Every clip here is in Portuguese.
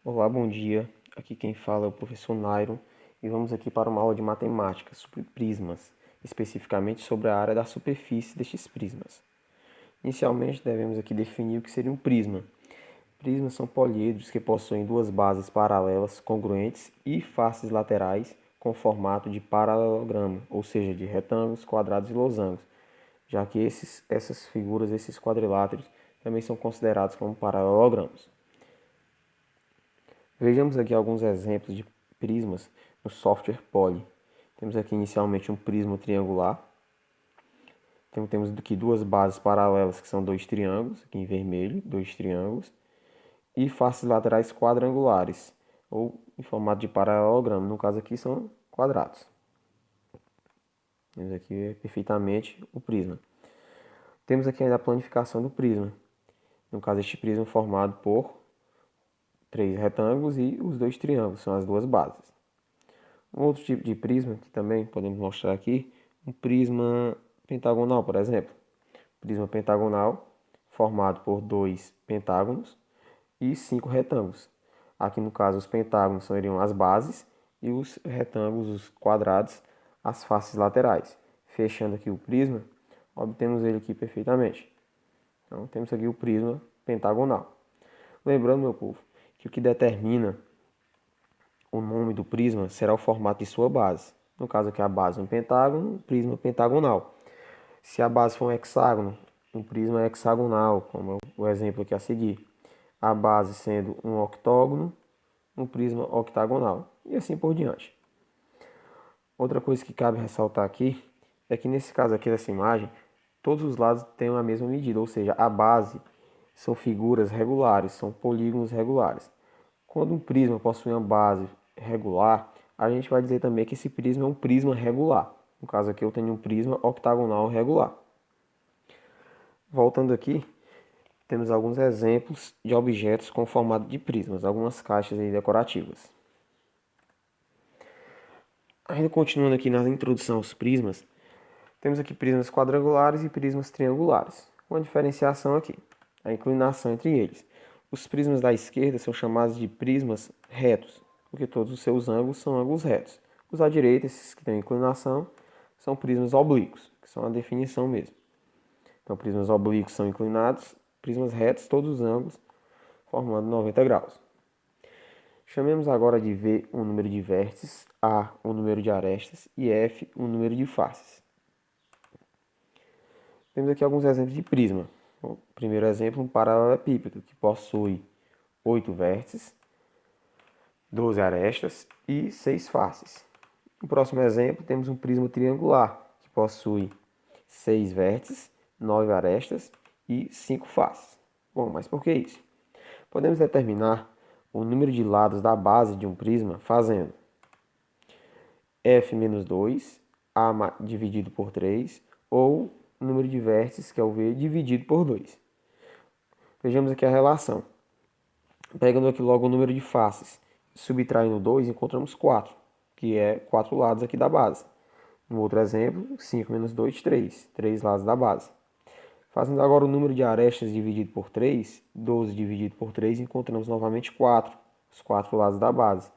Olá, bom dia. Aqui quem fala é o professor Nairo e vamos aqui para uma aula de matemática sobre prismas, especificamente sobre a área da superfície destes prismas. Inicialmente devemos aqui definir o que seria um prisma. Prismas são poliedros que possuem duas bases paralelas congruentes e faces laterais com formato de paralelogramo, ou seja, de retângulos, quadrados e losangos, já que esses quadriláteros também são considerados como paralelogramos. Vejamos aqui alguns exemplos de prismas no software Poly. Temos aqui inicialmente um prisma triangular. Então temos aqui duas bases paralelas que são dois triângulos, aqui em vermelho, dois triângulos. E faces laterais quadrangulares, ou em formato de paralelogramo, no caso aqui são quadrados. Temos aqui perfeitamente o prisma. Temos aqui ainda a planificação do prisma. No caso, este prisma é formado por três retângulos e os dois triângulos, são as duas bases. Um outro tipo de prisma que também podemos mostrar aqui, um prisma pentagonal, por exemplo. Prisma pentagonal formado por dois pentágonos e cinco retângulos. Aqui no caso os pentágonos seriam as bases e os retângulos, os quadrados, as faces laterais. Fechando aqui o prisma, obtemos ele aqui perfeitamente. Então temos aqui o prisma pentagonal. Lembrando, meu povo, que o que determina o nome do prisma será o formato de sua base. No caso aqui a base é um pentágono, prisma pentagonal. Se a base for um hexágono, um prisma é hexagonal, como é o exemplo aqui a seguir. A base sendo um octógono, um prisma octagonal. E assim por diante. Outra coisa que cabe ressaltar aqui é que nesse caso aqui dessa imagem, todos os lados têm a mesma medida, ou seja, a base são figuras regulares, são polígonos regulares. Quando um prisma possui uma base regular, a gente vai dizer também que esse prisma é um prisma regular. No caso aqui eu tenho um prisma octagonal regular. Voltando aqui, temos alguns exemplos de objetos com formato de prismas, algumas caixas aí decorativas. Ainda continuando aqui na introdução aos prismas, temos aqui prismas quadrangulares e prismas triangulares. Uma diferenciação aqui, a inclinação entre eles. Os prismas da esquerda são chamados de prismas retos, porque todos os seus ângulos são ângulos retos. Os da direita, esses que têm inclinação, são prismas oblíquos, que são a definição mesmo. Então, prismas oblíquos são inclinados, prismas retos, todos os ângulos, formando 90 graus. Chamemos agora de V um número de vértices, A um número de arestas e F um número de faces. Temos aqui alguns exemplos de prisma. O primeiro exemplo, um paralelepípedo, que possui 8 vértices, 12 arestas e 6 faces. No próximo exemplo, temos um prisma triangular, que possui 6 vértices, 9 arestas e 5 faces. Bom, mas por que isso? Podemos determinar o número de lados da base de um prisma fazendo f menos 2, a dividido por 3, ou o número de vértices, que é o v, dividido por 2. Vejamos aqui a relação. Pegando aqui logo o número de faces, subtraindo 2, encontramos 4, que é 4 lados aqui da base. No outro exemplo, 5 menos 2, 3. 3 lados da base. Fazendo agora o número de arestas dividido por 3, 12 dividido por 3, encontramos novamente 4, os 4 lados da base.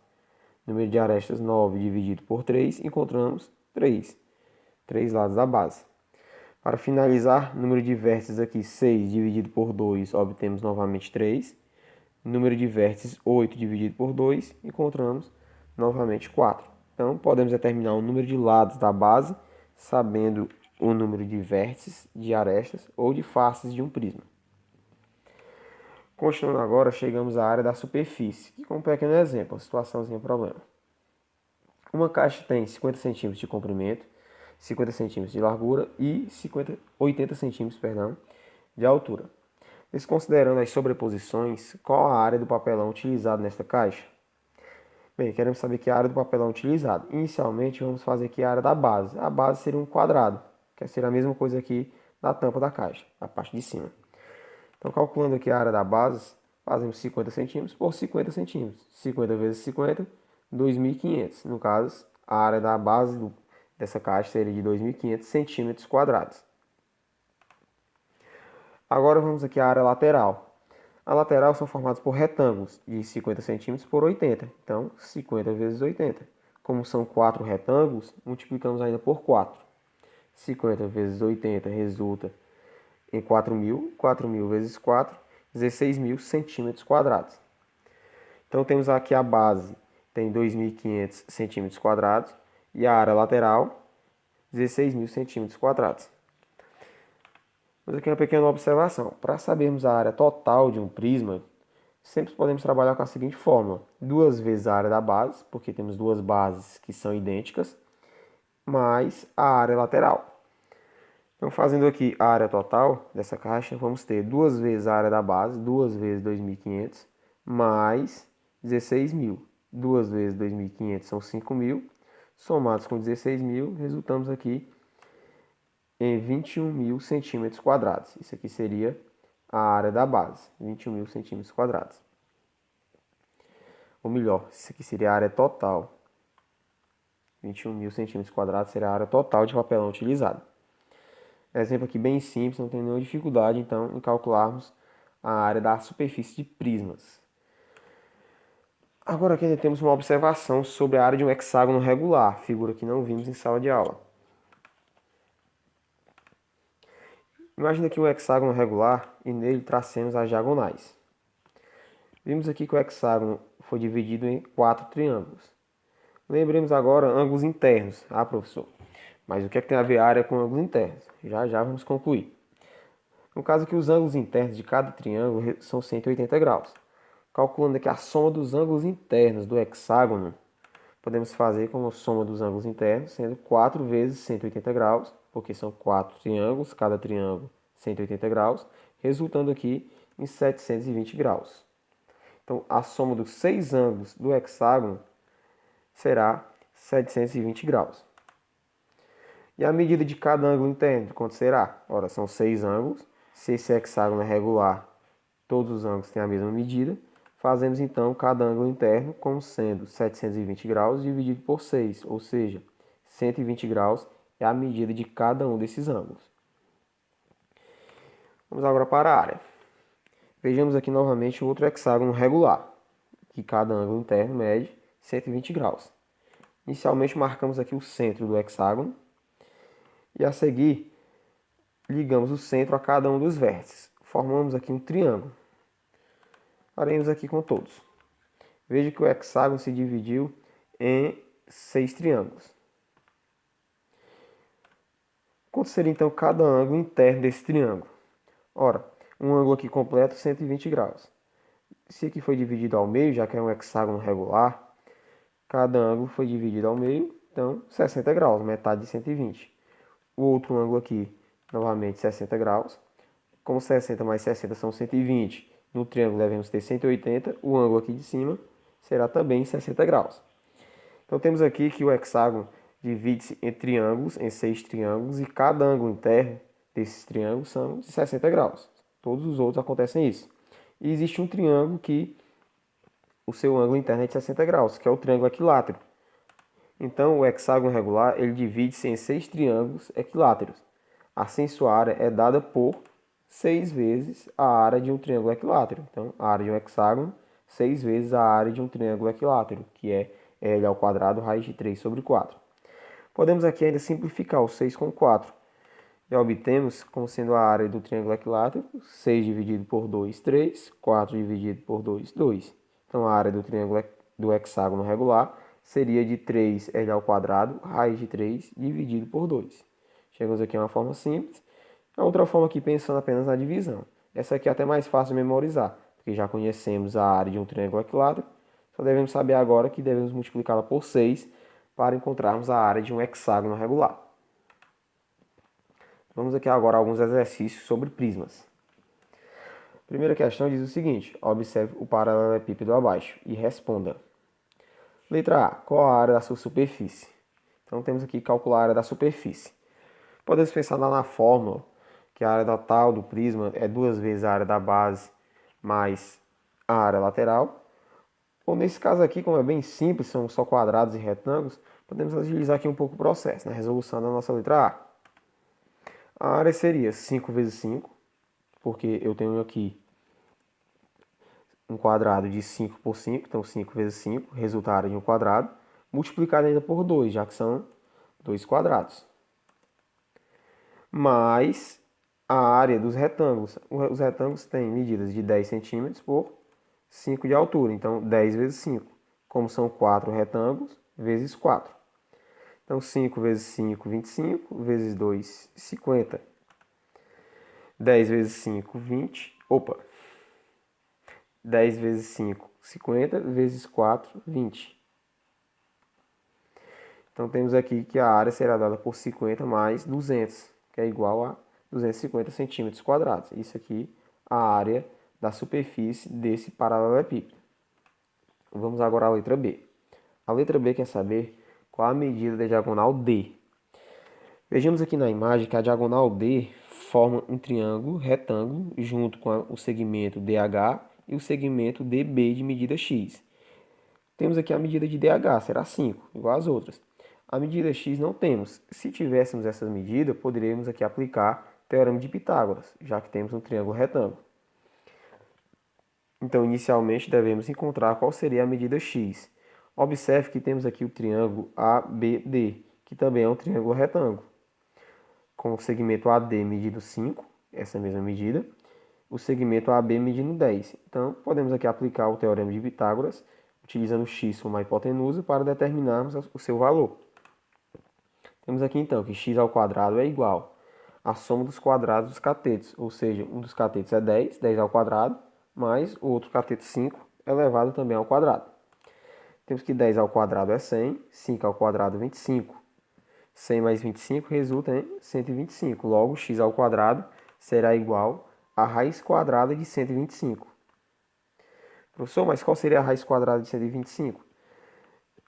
Número de arestas 9 dividido por 3, encontramos 3, 3 lados da base. Para finalizar, número de vértices aqui 6 dividido por 2, obtemos novamente 3. Número de vértices 8 dividido por 2, encontramos novamente 4. Então, podemos determinar o número de lados da base, sabendo o número de vértices, de arestas ou de faces de um prisma. Continuando agora, chegamos à área da superfície, que como um pequeno exemplo, uma situaçãozinha problema. Uma caixa tem 50 centímetros de comprimento, 50 centímetros de largura e 80 centímetros, de altura. Desconsiderando as sobreposições, qual a área do papelão utilizado nesta caixa? Bem, queremos saber que a área do papelão utilizado. Inicialmente, vamos fazer aqui a área da base. A base seria um quadrado, que seria a mesma coisa aqui da tampa da caixa, a parte de cima. Então, calculando aqui a área da base, fazemos 50 centímetros por 50 centímetros. 50 vezes 50, 2.500. No caso, a área da base dessa caixa seria de 2.500 centímetros quadrados. Agora vamos aqui à área lateral. A lateral são formados por retângulos de 50 centímetros por 80. Então, 50 vezes 80. Como são 4 retângulos, multiplicamos ainda por 4. 50 vezes 80 resulta em 4.000. 4.000 vezes 4, 16.000 centímetros quadrados. Então, temos aqui a base, tem 2.500 centímetros quadrados. E a área lateral, 16.000 centímetros quadrados. Mas aqui uma pequena observação. Para sabermos a área total de um prisma, sempre podemos trabalhar com a seguinte fórmula. 2 vezes a área da base, porque temos duas bases que são idênticas, mais a área lateral. Então, fazendo aqui a área total dessa caixa, vamos ter 2 vezes a área da base, 2 vezes 2.500, mais 16.000. 2 vezes 2.500 são 5.000, somados com 16.000, resultamos aqui em 21.000 centímetros quadrados. Isso aqui seria a área da base, 21.000 centímetros quadrados. Ou melhor, isso aqui seria a área total. 21.000 centímetros quadrados seria a área total de papelão utilizado. Exemplo aqui bem simples, não tem nenhuma dificuldade, então, em calcularmos a área da superfície de prismas. Agora aqui temos uma observação sobre a área de um hexágono regular, figura que não vimos em sala de aula. Imagina aqui um hexágono regular e nele tracemos as diagonais. Vimos aqui que o hexágono foi dividido em 4 triângulos. Lembremos agora ângulos internos. Ah, professor, mas o que é que tem a ver a área com ângulos internos? Já vamos concluir. No caso aqui, os ângulos internos de cada triângulo são 180 graus. Calculando aqui a soma dos ângulos internos do hexágono, podemos fazer como a soma dos ângulos internos, sendo 4 vezes 180 graus, porque são 4 triângulos, cada triângulo 180 graus, resultando aqui em 720 graus. Então, a soma dos 6 ângulos do hexágono será 720 graus. E a medida de cada ângulo interno, quanto será? Ora, são 6 ângulos. Se esse hexágono é regular, todos os ângulos têm a mesma medida. Fazemos então cada ângulo interno como sendo 720 graus dividido por 6, ou seja, 120 graus é a medida de cada um desses ângulos. Vamos agora para a área. Vejamos aqui novamente o outro hexágono regular, que cada ângulo interno mede 120 graus. Inicialmente marcamos aqui o centro do hexágono e a seguir ligamos o centro a cada um dos vértices. Formamos aqui um triângulo. Faremos aqui com todos. Veja que o hexágono se dividiu em 6 triângulos. Quanto seria então cada ângulo interno desse triângulo? Ora, um ângulo aqui completo 120 graus. Se aqui foi dividido ao meio, já que é um hexágono regular, cada ângulo foi dividido ao meio, então 60 graus, metade de 120. O outro ângulo aqui, novamente 60 graus. Como 60 mais 60 são 120, no triângulo devemos ter 180, o ângulo aqui de cima será também 60 graus. Então temos aqui que o hexágono divide-se em triângulos, em 6 triângulos, e cada ângulo interno desses triângulos são de 60 graus. Todos os outros acontecem isso. E existe um triângulo que o seu ângulo interno é de 60 graus, que é o triângulo equilátero. Então o hexágono regular ele divide-se em 6 triângulos equiláteros. Assim sua área é dada por 6 vezes a área de um triângulo equilátero. Então, a área de um hexágono, 6 vezes a área de um triângulo equilátero, que é L ao quadrado, raiz de 3 sobre 4. Podemos aqui ainda simplificar o 6 com 4. Já obtemos como sendo a área do triângulo equilátero, 6 dividido por 2, 3, 4 dividido por 2, 2. Então, a área do triângulo do hexágono regular seria de 3L ao quadrado, raiz de 3, dividido por 2. Chegamos aqui a uma forma simples. A outra forma aqui pensando apenas na divisão. Essa aqui é até mais fácil de memorizar, porque já conhecemos a área de um triângulo equilátero. Só devemos saber agora que devemos multiplicá-la por 6 para encontrarmos a área de um hexágono regular. Vamos aqui agora a alguns exercícios sobre prismas. A primeira questão diz o seguinte: observe o paralelepípedo abaixo e responda. Letra A. Qual a área da sua superfície? Então temos aqui que calcular a área da superfície. Podemos pensar lá na fórmula, que a área total do prisma é 2 vezes a área da base mais a área lateral. Ou nesse caso aqui, como é bem simples, são só quadrados e retângulos, podemos agilizar aqui um pouco o processo, na resolução da nossa letra A. A área seria 5 vezes 5, porque eu tenho aqui um quadrado de 5 por 5, então 5 vezes 5, resulta a área de um quadrado, multiplicado ainda por 2, já que são 2 quadrados. Mais a área dos retângulos. Os retângulos têm medidas de 10 centímetros por 5 de altura, então 10 vezes 5. Como são 4 retângulos, vezes 4. Então 5 vezes 5, 25, vezes 2, 50. 10 vezes 5, 20. 10 vezes 5, 50, vezes 4, 20. Então temos aqui que a área será dada por 50 mais 200, que é igual a 250 centímetros quadrados. Isso aqui é a área da superfície desse paralelepípedo. Vamos agora à letra B. A letra B quer saber qual a medida da diagonal D. Vejamos aqui na imagem que a diagonal D forma um triângulo retângulo junto com o segmento DH e o segmento DB de medida X. Temos aqui a medida de DH, será 5, igual às outras. A medida X não temos. Se tivéssemos essas medidas, poderíamos aqui aplicar o teorema de Pitágoras, já que temos um triângulo retângulo. Então, inicialmente, devemos encontrar qual seria a medida X. Observe que temos aqui o triângulo ABD, que também é um triângulo retângulo, com o segmento AD medindo 5, essa mesma medida, o segmento AB medindo 10. Então, podemos aqui aplicar o teorema de Pitágoras, utilizando x como a hipotenusa para determinarmos o seu valor. Temos aqui então que x ao quadrado é igual à soma dos quadrados dos catetos, ou seja, um dos catetos é 10, 10 ao quadrado, mais o outro cateto 5 elevado também ao quadrado. Temos que 10 ao quadrado é 100, 5 ao quadrado 25. 100 mais 25 resulta em 125. Logo, x ao quadrado será igual à raiz quadrada de 125. Professor, mas qual seria a raiz quadrada de 125?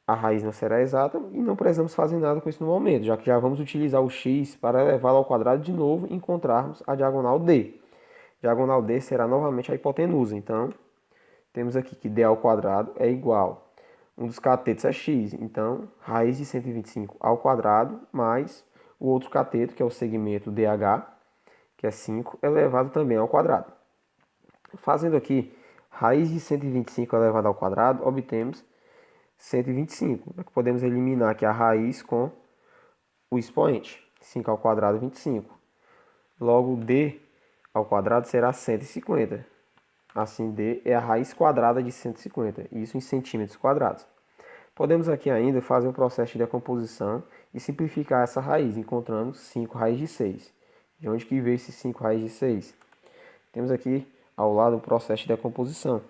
A raiz não será exata e não precisamos fazer nada com isso no momento, já que já vamos utilizar o x para elevá-lo ao quadrado de novo e encontrarmos a diagonal D. Diagonal D será novamente a hipotenusa, então temos aqui que D ao quadrado é igual. Um dos catetos é x, então raiz de 125 ao quadrado mais o outro cateto, que é o segmento DH, que é 5, elevado também ao quadrado. Fazendo aqui raiz de 125 elevado ao quadrado, obtemos 125. Podemos eliminar aqui a raiz com o expoente. 5 ao quadrado, 25. Logo, D ao quadrado será 150. Assim, D é a raiz quadrada de 150, isso em centímetros quadrados. Podemos aqui ainda fazer um processo de decomposição e simplificar essa raiz, encontrando 5 raiz de 6. De onde que veio esses 5 raiz de 6? Temos aqui ao lado o processo de decomposição.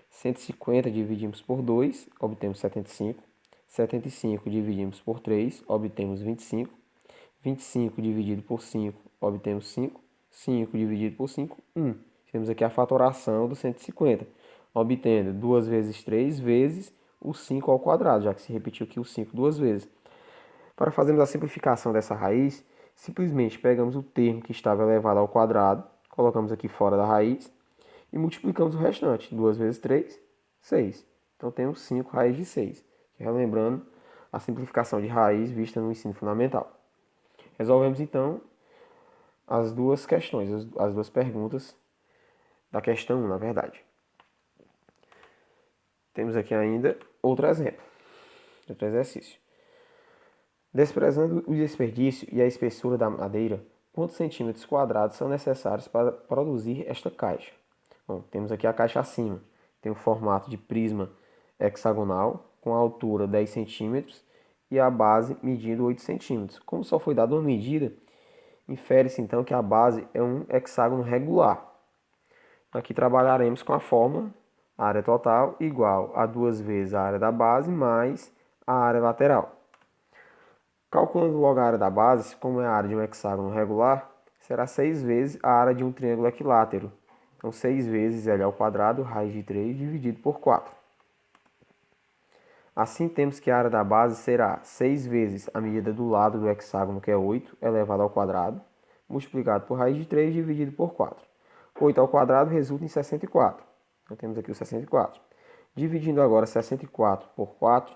150 dividimos por 2, obtemos 75. 75 dividimos por 3, obtemos 25. 25 dividido por 5, obtemos 5. 5 dividido por 5, 1. Temos aqui a fatoração do 150, obtendo 2 vezes 3 vezes o 5 ao quadrado, já que se repetiu aqui o 5 duas vezes. Para fazermos a simplificação dessa raiz, simplesmente pegamos o termo que estava elevado ao quadrado, colocamos aqui fora da raiz e multiplicamos o restante. 2 vezes 3, 6. Então temos 5 raiz de 6. Relembrando a simplificação de raiz vista no ensino fundamental. Resolvemos então as duas questões, as duas perguntas da questão 1, na verdade. Temos aqui ainda outro exemplo, outro exercício. Desprezando o desperdício e a espessura da madeira, quantos centímetros quadrados são necessários para produzir esta caixa? Bom, temos aqui a caixa acima. Tem o formato de prisma hexagonal, com a altura 10 centímetros e a base medindo 8 centímetros. Como só foi dada uma medida, infere-se então que a base é um hexágono regular. Aqui trabalharemos com a fórmula área total igual a 2 vezes a área da base mais a área lateral. Calculando logo a área da base, como é a área de um hexágono regular, será 6 vezes a área de um triângulo equilátero. Então, 6 vezes L ao quadrado, raiz de 3, dividido por 4. Assim, temos que a área da base será 6 vezes a medida do lado do hexágono, que é 8, elevado ao quadrado, multiplicado por raiz de 3, dividido por 4. 8 ao quadrado resulta em 64. Então, temos aqui o 64. Dividindo agora 64 por 4,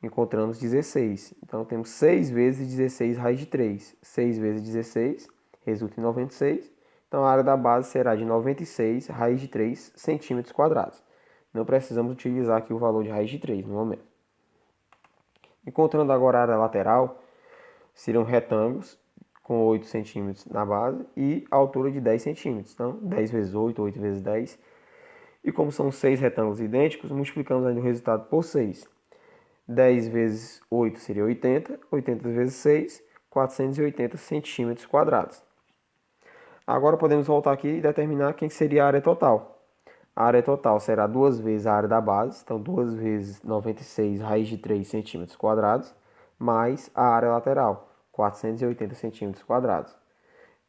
encontramos 16. Então, temos 6 vezes 16 raiz de 3. 6 vezes 16 resulta em 96. Então, a área da base será de 96 raiz de 3 centímetros quadrados. Não precisamos utilizar aqui o valor de raiz de 3 no momento. Encontrando agora a área lateral, seriam retângulos com 8 centímetros na base e a altura de 10 centímetros. Então, 10 vezes 8, 8 vezes 10. E como são 6 retângulos idênticos, multiplicamos ainda o resultado por 6. 10 vezes 8 seria 80, 80 vezes 6, 480 centímetros quadrados. Agora podemos voltar aqui e determinar quem seria a área total. A área total será 2 vezes a área da base, então 2 vezes 96 raiz de 3 centímetros quadrados, mais a área lateral, 480 centímetros quadrados.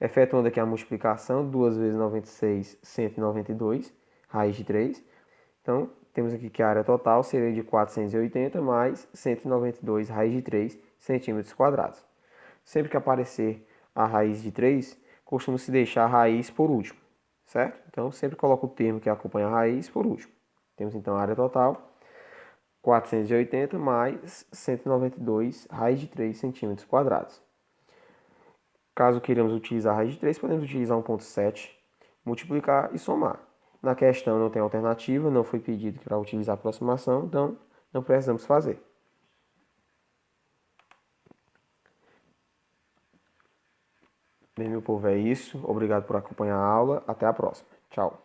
Efetuando aqui a multiplicação, 2 vezes 96, 192, raiz de 3. Então, temos aqui que a área total seria de 480 mais 192 raiz de 3 centímetros quadrados. Sempre que aparecer a raiz de 3, costuma-se deixar a raiz por último, certo? Então, sempre coloca o termo que acompanha a raiz por último. Temos então a área total, 480 mais 192 raiz de 3 centímetros quadrados. Caso queiramos utilizar a raiz de 3, podemos utilizar 1,7, multiplicar e somar. Na questão não tem alternativa, não foi pedido para utilizar aproximação, então não precisamos fazer. Bem, meu povo, é isso. Obrigado por acompanhar a aula. Até a próxima. Tchau.